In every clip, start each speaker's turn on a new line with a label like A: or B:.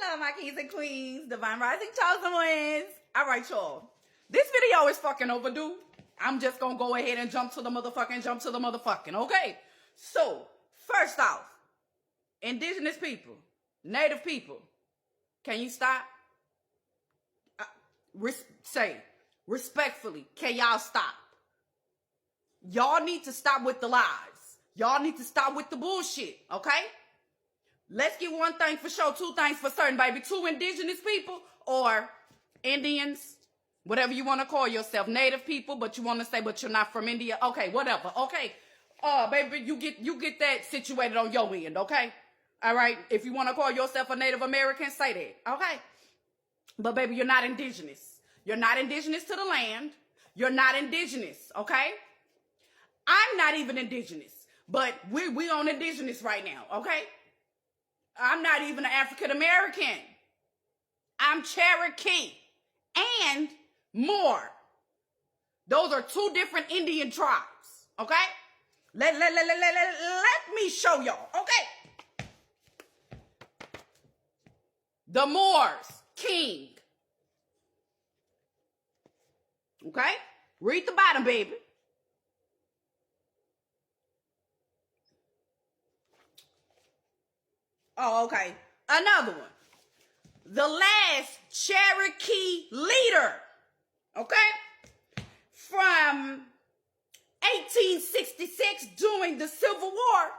A: Hello, my kings and queens, divine rising chosen ones. All right, y'all. This video is fucking overdue. I'm just gonna go ahead and jump to the motherfucking, okay? So, first off, indigenous people, native people, can you stop? Respectfully, can y'all stop? Y'all need to stop with the lies. Y'all need to stop with the bullshit, okay? Let's get one thing for sure, two things for certain, baby. Two indigenous people or Indians, whatever you want to call yourself, native people, but you want to say, but you're not from India. Okay, whatever. Okay, baby, you get that situated on your end. Okay, all right. If you want to call yourself a Native American, say that. Okay, but baby, you're not indigenous. You're not indigenous to the land. You're not indigenous. Okay, I'm not even indigenous, but we on indigenous right now. Okay. I'm not even an African American. I'm Cherokee and more. Those are two different Indian tribes. Okay? Let me show y'all. Okay? The Moors, king. Okay? Read the bottom, baby. Oh, okay. Another one. The last Cherokee leader, okay, from 1866 during the Civil War.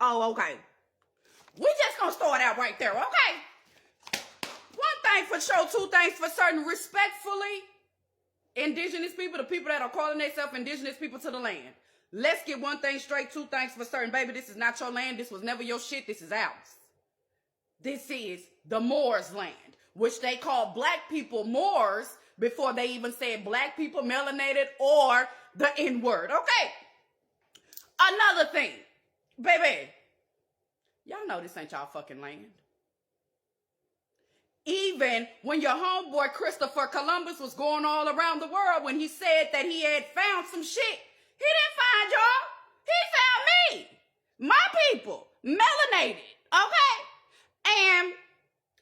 A: Oh, okay. We just gonna start out right there, okay? One thing for sure, two things for certain, respectfully. Indigenous people, the people that are calling themselves indigenous people to the land. Let's get one thing straight, two things for certain. Baby, this is not your land. This was never your shit. This is ours. This is the Moors' land, which they called black people Moors before they even said black people, melanated, or the N-word. Okay. Another thing. Baby, y'all know this ain't y'all fucking land. Even when your homeboy Christopher Columbus was going all around the world, when he said that he had found some shit, he didn't find y'all. He found me. My people. Melanated. Okay? And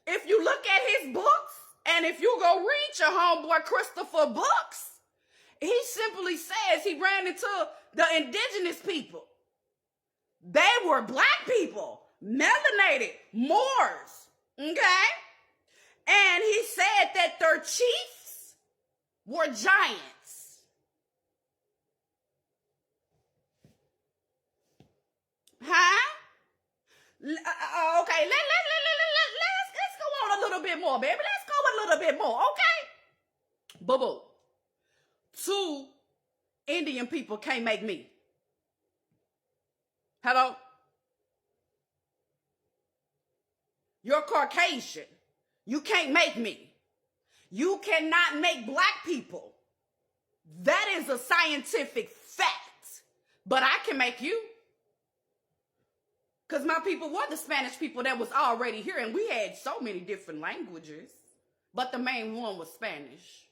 A: if you look at his books, and if you go read your homeboy Christopher books, he simply says he ran into the indigenous people. They were black people. Melanated. Moors. Okay? And he said that their chiefs were giants. Huh? Okay, let's go on a little bit more, baby. Let's go a little bit more, okay? Boo-boo. Two Indian people can't make me. Hello? You're Caucasian. You can't make me. You cannot make black people. That is a scientific fact. But I can make you. Because my people were the Spanish people that was already here. And we had so many different languages. But the main one was Spanish.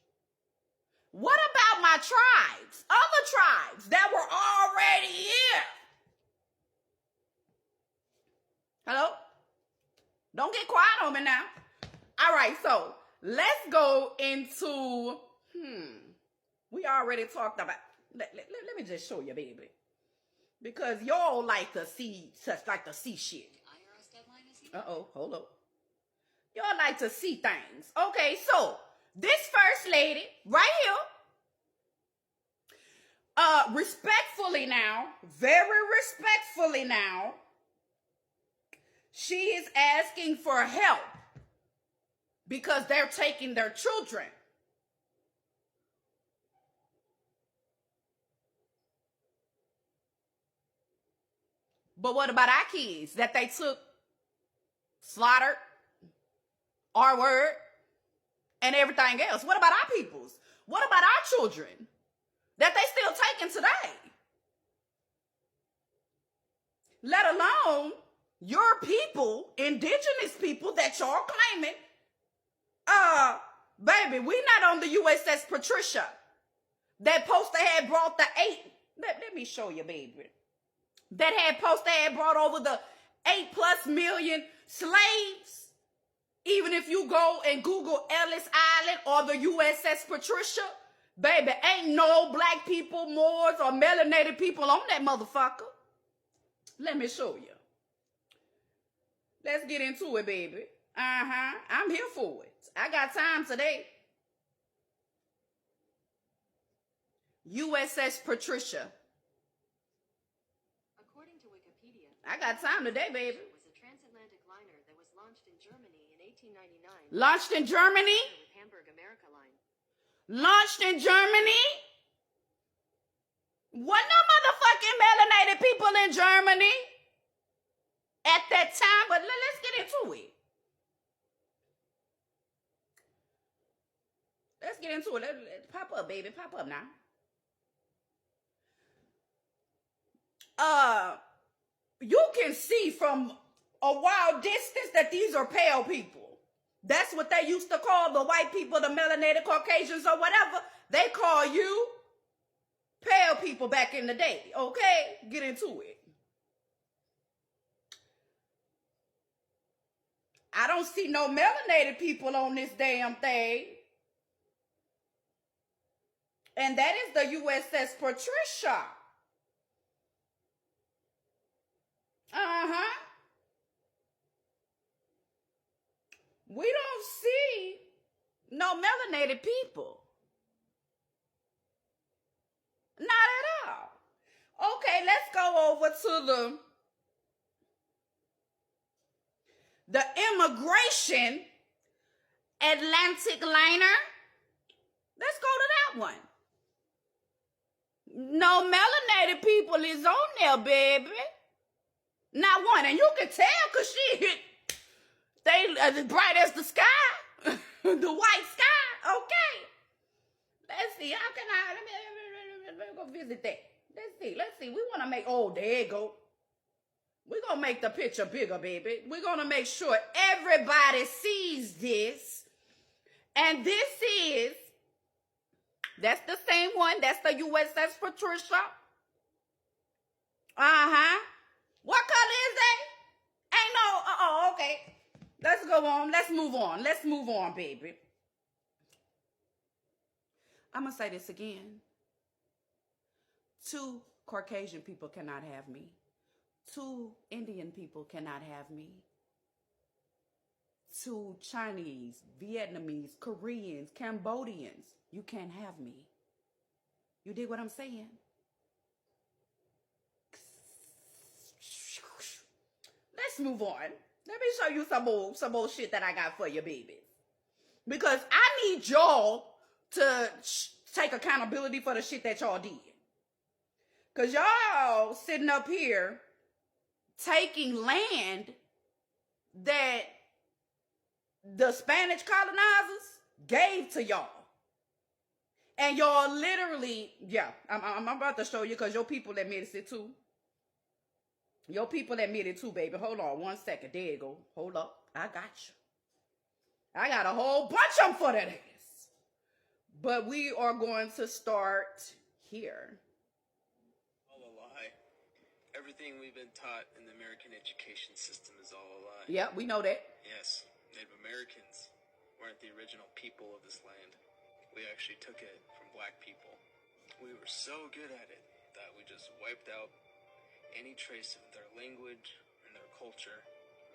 A: What about my tribes? Other tribes that were already here. Hello? Don't get quiet on me now. All right, so let's go into, we already talked about, let me just show you, baby. Because y'all like to see shit. Uh-oh, hold up. Y'all like to see things. Okay, so this first lady right here, respectfully now, very respectfully now, she is asking for help. Because they're taking their children. But what about our kids that they took, slaughtered, R-word, and everything else? What about our peoples? What about our children that they still taking today? Let alone your people, indigenous people that y'all claiming. Baby, we not on the USS Patricia. That poster had brought the 8. Let me show you, baby. That poster had brought over the 8+ million slaves. Even if you go and Google Ellis Island or the USS Patricia, baby, ain't no black people, Moors, or melanated people on that motherfucker. Let me show you. Let's get into it, baby. I'm here for it. I got time today. USS Patricia.
B: According to Wikipedia,
A: I got time today, baby.
B: It was a transatlantic liner that was launched in Germany in 1899.
A: Launched in Germany?
B: With Hamburg America Line.
A: Launched in Germany? Wasn't no motherfucking melanated people in Germany at that time? But let's get into it. Let's get into it. Let pop up, baby. Pop up now. You can see from a wild distance that these are pale people. That's what they used to call the white people, the melanated Caucasians or whatever. They call you pale people back in the day. Okay? Get into it. I don't see no melanated people on this damn thing. And that is the USS Patricia. We don't see no melanated people. Not at all. Okay, let's go over to the immigration Atlantic liner. Let's go to that one. No melanated people is on there, baby. Not one. And you can tell because they as bright as the sky. The white sky. Okay. Let's see. How can let me go visit that. Let's see. We want to make, oh, there you go. We're going to make the picture bigger, baby. We're going to make sure everybody sees this. And this is, that's the same one. That's the USS Patricia. What color is that? Ain't no, okay. Let's go on. Let's move on. Let's move on, baby. I'm going to say this again. 2 Caucasian people cannot have me. 2 Indian people cannot have me. 2 Chinese, Vietnamese, Koreans, Cambodians, you can't have me. You dig what I'm saying? Let's move on. Let me show you some more shit that I got for you, baby. Because I need y'all to take accountability for the shit that y'all did. Because y'all sitting up here taking land that the Spanish colonizers gave to y'all. And y'all literally, yeah, I'm about to show you because your people admitted it too. Your people admitted too, baby. Hold on 1 second. There you go. Hold up. I got you. I got a whole bunch of them for that ass. But we are going to start here.
C: All a lie. Everything we've been taught in the American education system is all a lie.
A: Yeah, we know that.
C: Yes, Native Americans weren't the original people of this land. We actually took it from black people. We were so good at it that we just wiped out any trace of their language and their culture.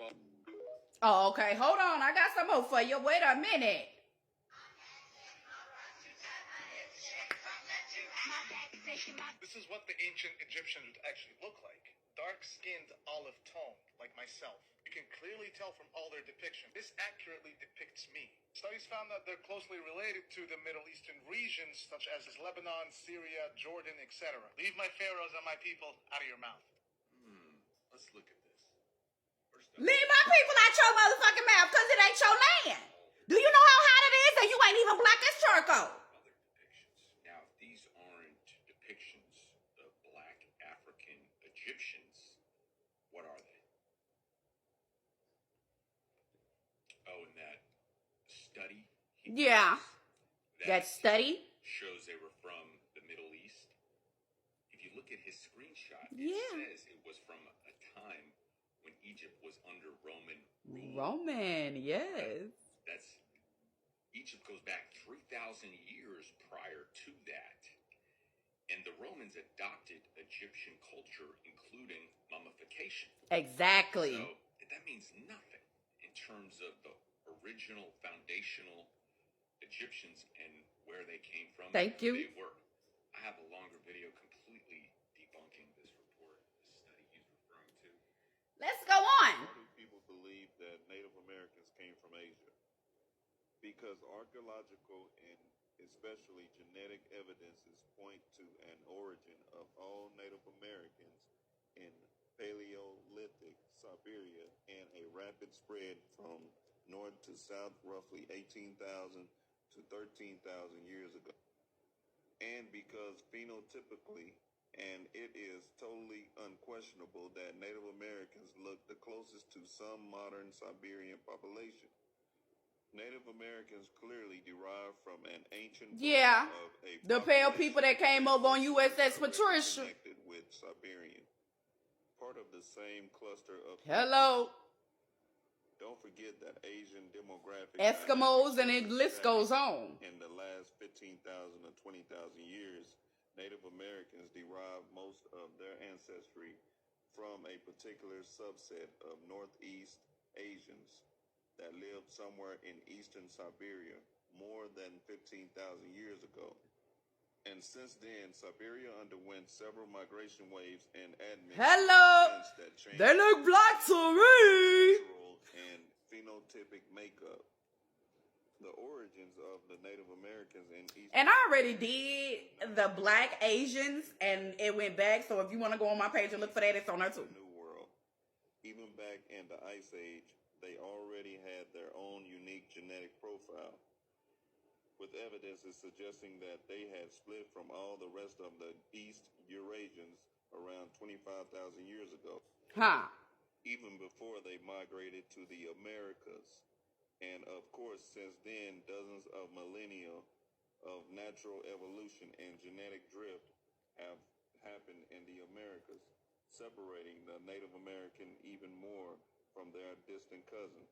C: Well,
A: oh, okay. Hold on. I got some more for you. Wait a minute.
D: This is what the ancient Egyptians would actually look like. Dark-skinned, olive-toned, like myself. You can clearly tell from all their depictions. This accurately depicts me. Studies found that they're closely related to the Middle Eastern regions, such as Lebanon, Syria, Jordan, etc. Leave my pharaohs and my people out of your mouth.
E: Let's look at this.
A: Leave my people out your motherfucking mouth because it ain't your land. Do you know how hot it is? And you ain't even black as charcoal.
E: Other depictions. Now, if these aren't depictions of black African Egyptians, what are they? Oh, and that study?
A: Yeah. That study?
E: Shows they were from the look at his screenshot,
A: Yeah.
E: it says it was from a time when Egypt was under Roman rule.
A: Roman, yes.
E: Egypt goes back 3,000 years prior to that. And the Romans adopted Egyptian culture, including mummification.
A: Exactly.
E: So that means nothing in terms of the original foundational Egyptians and where they came from.
A: Thank
E: and who
A: you.
E: They were. I have a longer video completely debunking this report, this study he's referring to.
A: Let's go on.
F: Why do people believe that Native Americans came from Asia? Because archaeological and especially genetic evidences point to an origin of all Native Americans in Paleolithic Siberia and a rapid spread from north to south roughly 18,000 to 13,000 years ago. And because phenotypically, and it is totally unquestionable that Native Americans look the closest to some modern Siberian population. Native Americans clearly derive from an ancient
A: Yeah,
F: of a
A: the pale people that came over on USS
F: directly
A: Patricia.
F: connected with Siberian, part of the same cluster of
A: Hello.
F: Don't forget that Asian demographic
A: Eskimos, and
F: dynamics
A: the list goes on.
F: in the last 15,000 or 20,000 years, Native Americans derive most of their ancestry from a particular subset of Northeast Asians that lived somewhere in eastern Siberia more than 15,000 years ago. And since then, Siberia underwent several migration waves and admixtures
A: Hello.
F: that changed
A: They look black to me.
F: cultural and phenotypic makeup. The origins of the Native Americans in East
A: And I already did the black Asians, and it went back. So if you want to go on my page and look for that, it's on there too.
F: New World. Even back in the Ice Age, they already had their own unique genetic profile, with evidences suggesting that they had split from all the rest of the East Eurasians around 25,000 years ago,
A: Huh.
F: even before they migrated to the Americas. And of course, since then, dozens of millennia of natural evolution and genetic drift have happened in the Americas, separating the Native American even more from their distant cousins.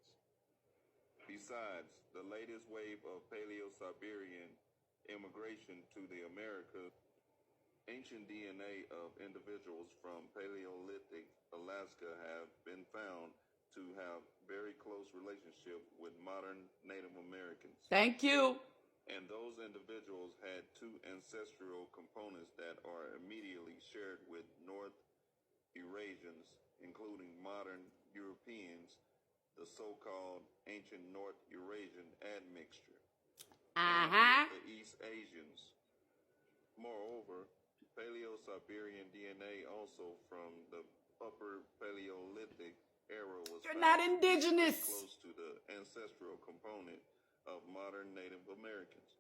F: Besides, the latest wave of Paleo-Siberian immigration to the Americas, ancient DNA of individuals from Paleolithic Alaska have been found to have very close relationship with modern Native Americans.
A: Thank you.
F: And those individuals had two ancestral components that are immediately shared with North Eurasians, including modern Europeans, the so-called ancient North Eurasian admixture,
A: Uh-huh.
F: the East Asians. Moreover, Paleo-Siberian DNA also from the upper Paleolithic era was
A: You're
F: found
A: not indigenous.
F: close to the ancestral component of modern Native Americans.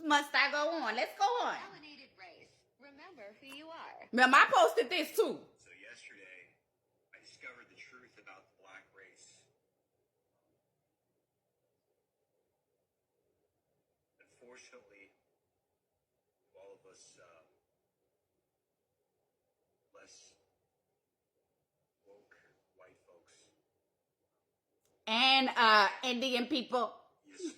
A: Must I go on? Let's go on.
B: Melanated race. Remember who you are.
A: Remember, I posted this too.
C: So yesterday, I discovered the truth about the black race. Unfortunately, all of us less woke white folks.
A: And Indian people.
C: Yes,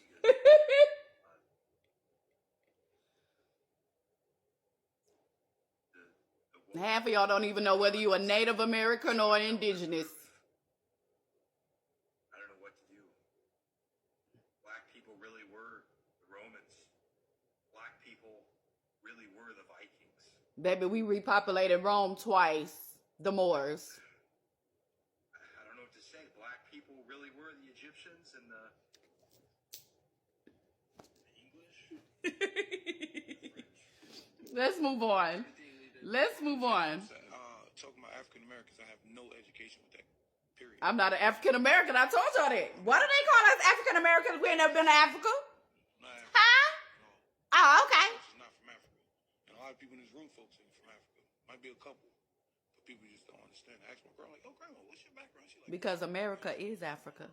C: the woke
A: Half of y'all don't even know whether you a Native American or an indigenous.
C: I don't know what to do. Black people really were the Romans. Black people really were the Vikings.
A: Baby, we repopulated Rome twice. The Moors.
C: I don't know what to say. Black people really were the Egyptians and the English.
A: Let's move on. Let's move on.
G: Talking about African Americans, I have no education with that. Period.
A: I'm not an African American. I told y'all that. Why do they call us African Americans? We ain't never been to Africa.
G: Not African.
A: Huh?
G: No,
A: Oh, okay.
G: this is not from Africa. And a lot of people in this room, folks, ain't from Africa. Might be a couple, but people just don't understand. I asked my grandma, like, "Oh, grandma, what's your background?" She like,
A: Because America is Africa.